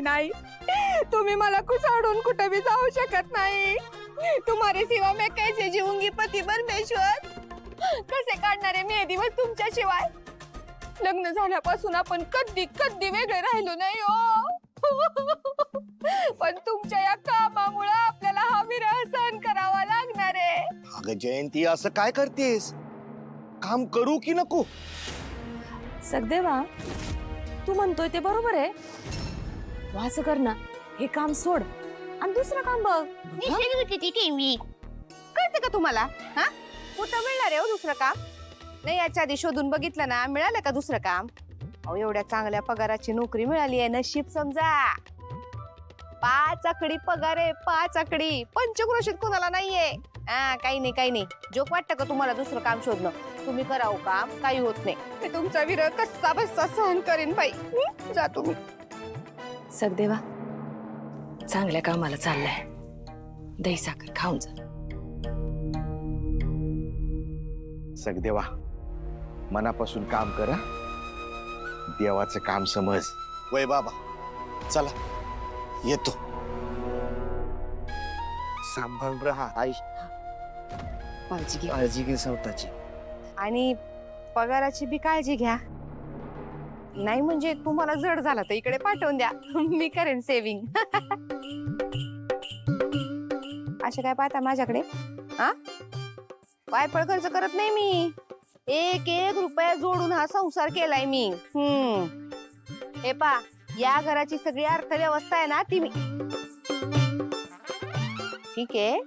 नाही, तुम्ही मला कुसाडून कुठे भी जाऊ शकत नाही. तुम्हारे सिवा मैं कैसे जीऊंगी पती परमेश्वर. कसे काढणारे मी हे दिवस तुमच्याशिवाय. लग्न झाल्यापासून आपण कधी कधी वेगळे राहिलो नाही हो. पण तुमच्या या कामामुळे आपल्याला हा विरह सहन करावा लागणार आहे. अगं जयंती, असं काय करतेस? काम करू की नको? सगदेवा, तू म्हणतोय ते बरोबर आहे. तू असं कर ना, हे काम सोड आणि दुसरं काम बघ. कळतं का तुम्हाला? हा, कुठं मिळणार आहे हो दुसरं काम? नाही, याच्या आधी शोधून बघितलं ना, मिळालं का दुसरं काम? अहो, एवढ्या चांगल्या पगाराची नोकरी मिळाली आहे, नशीब समजा. 5 आकडी पगार आहे, 5 आकडी. पंचक्रोशीत कोणाला नाहीये. हा, काही नाही काही नाही. जोक वाटतं का तुम्हाला दुसरं काम शोधणं? तुम्ही करावं काम, काही होत नाही. मी तुमचा विरह कसा बसा सहन करेन बाई. जा तुम्ही. सगदेवा, चांगल्या कामाला चाललाय, दही साखर खाऊन जा. सगदेवा, मनापासून काम करा, देवाचं काम समज. वय बाबा, चला येतो. सांभाळून राहा आई, काळजी घे स्वतःची. आणि पगाराची बी काळजी घ्या. नाही म्हणजे तुम्हाला जड झाला तर इकडे पाठवून द्या, मी करेन सेविंग. असे काय पाहता माझ्याकडे? हा, वायफळ खर्च करत नाही मी. 1-1 रुपया जोडून हा संसार केलाय मी. हे पा, या घराची सगळी अर्थव्यवस्था आहे ना ती मी. ठीक आहे,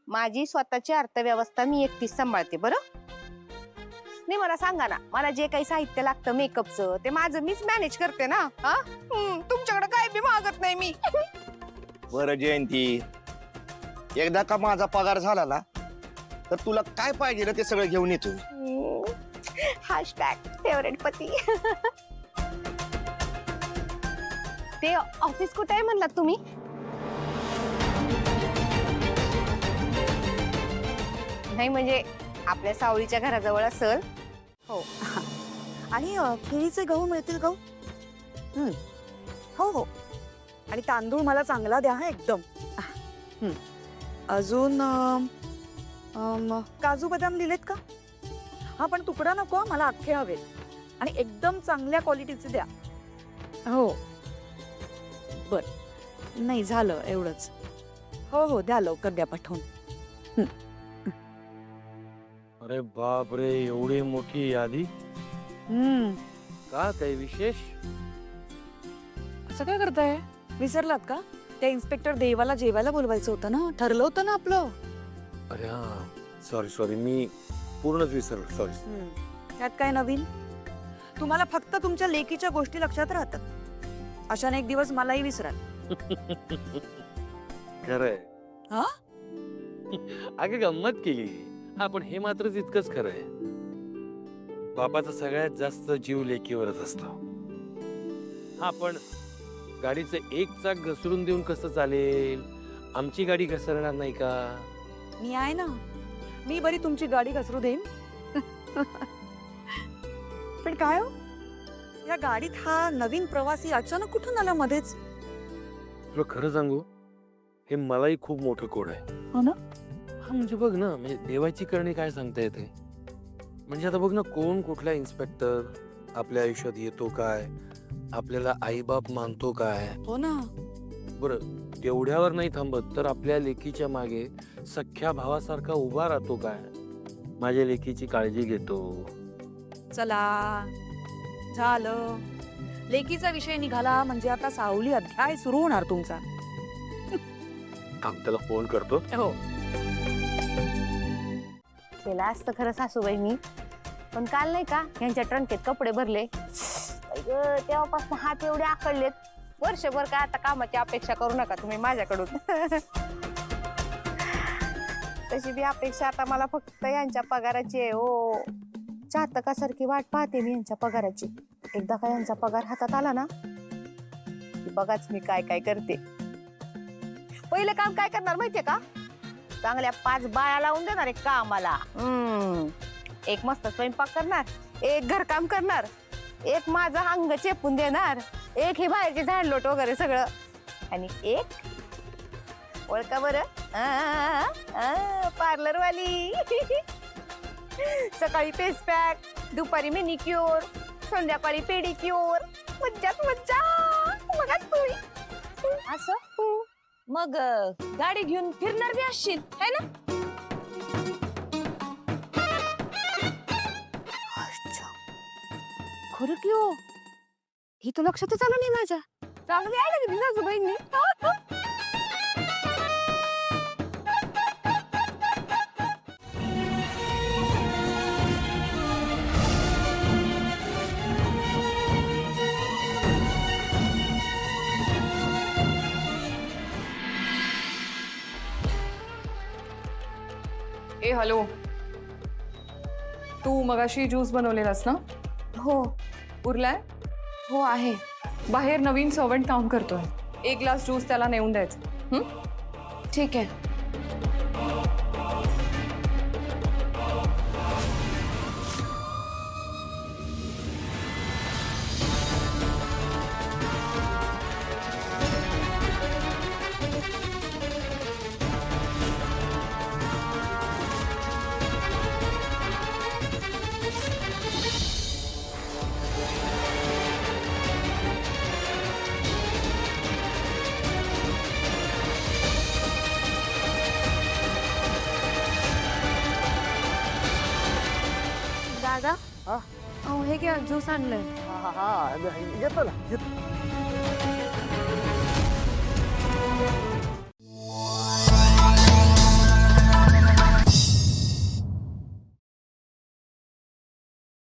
माझी स्वतःची अर्थव्यवस्था मी एकटीच सांभाळते. बरं नाही, मला सांगा ना, मला जे काही साहित्य लागतं मेकअपचं ते माझं मीच मॅनेज करते ना. हा, तुमच्याकडे काय बी मागत नाही मी. बरं जयंती, एकदा का माझा पगार झाला ना, तर तुला काय पाहिजे ना ते सगळं घेऊन येतो. #फेवरेट पती. ते ऑफिस कुठे आहे म्हणलात तुम्ही? नाही म्हणजे आपल्या सावळीच्या घराजवळ असेल. हो. आणि केळीचे गहू मिळतील गहू? हो हो. आणि तांदूळ मला चांगला द्या हा एकदम. अजून काजू बदाम दिलेत का? हा, पण तुकडा नको हा, मला अख्खे हवे. आणि एकदम चांगल्या क्वालिटीचे द्या. हो बर, नाही झालं एवढंच. हो हो, द्या लवकर, द्या पाठवून. अरे बाप रे, एवढी मोठी यादी? का, काही विशेष? असं काय करताय? विसरलात का? त्या इन्स्पेक्टर देवाला जेवायला बोलवायचं होतं ना, ठरलं होतं ना आपलं. अरे हा, सॉरी, मी पूर्णच विसरलो, सॉरी. त्यात काय नवीन? तुम्हाला फक्त तुमच्या लेकीच्या गोष्टी लक्षात राहतात. अशाने एक दिवस मलाही विसराल. खरंय. हा? अगं गंमत केली. हा, पण हे मात्र इतकंच खरंय, बापाचा सगळ्यात जास्त जीव लेकीवरच असतो. हा, पण गाडीचं एक चाक घसरून देऊन कसं चालेल? आमची गाडी घसरणार नाही का? मी आहे ना, मी बरी तुमची गाडी घसरू देईन. पण काय हो, या गाडीत हा नवीन प्रवासी अचानक कुठून आला मध्येच? तुला खरं सांगू, हे मलाही खूप मोठं कोड आहे. हो ना? हा, म्हणजे बघ ना, म्हणजे देवाची करणी काय सांगता येते. म्हणजे आता बघ ना, कोण कुठला इन्स्पेक्टर आपल्या आयुष्यात येतो काय, आपल्याला आईबाप मानतो काय. हो ना. बरं, तेवढ्यावर नाही थांबत तर आपल्या लेकीच्या मागे सख्या भावासारखा उभा राहतो काय, माझ्या लेकीची काळजी घेतो. चला झालं, लेकीचा विषय निघाला म्हणजे आता सावली अध्याय सुरू होणार तुमचा. त्याला फोन करतो. हो, केला असतं खरं सासूबाई मी, पण काल नाही का यांच्या ट्रंकेत कपडे भरले, तेव्हापासून हात एवढे आखडलेत. वर्षभर काय आता कामाची अपेक्षा करू नका तुम्ही माझ्याकडून. तशी बी अपेक्षा आता मला फक्त यांच्या पगाराची आहे हो. चातकासारखी वाट पाहते मी यांच्या पगाराची. एकदा का यांचा पगार हातात आला ना, बघाच मी काय काय करते. पहिलं काम काय करणार माहितीये का? चांगल्या 5 बाया लावून देणार एक कामाला. एक मस्त स्वयंपाक करणार, एक घरकाम करणार, एक माझं अंग चेपून देणार, एक ही बाहेरची झाडलोट वगैरे सगळं. आणि एक ओळखा बरं, पार्लर वाली. सकाळी फेस पॅक, दुपारी मेनिक्युअर, संध्याकाळी पेडिक्युअर. मज्जाच मज्जा. मगाच तुम्ही असं मग गाडी घेऊन फिरणार बी असशील है ना? खरं की हो, ही तर लक्षातच आलं नाही माझ्या. चांगली आहे ना तुझ्या बहिणी. ए हॅलो, तू मगाशी ज्यूस बनवलेलास ना? हो उरलाय? हो आहे. बाहेर नवीन सर्वंट काम करतोय, 1 ग्लास ज्यूस त्याला नेऊन द्यायचं. ठीक आहे. दादा, हा? अहो हे घ्या, ज्यूस आणलंय. हा येतो ना.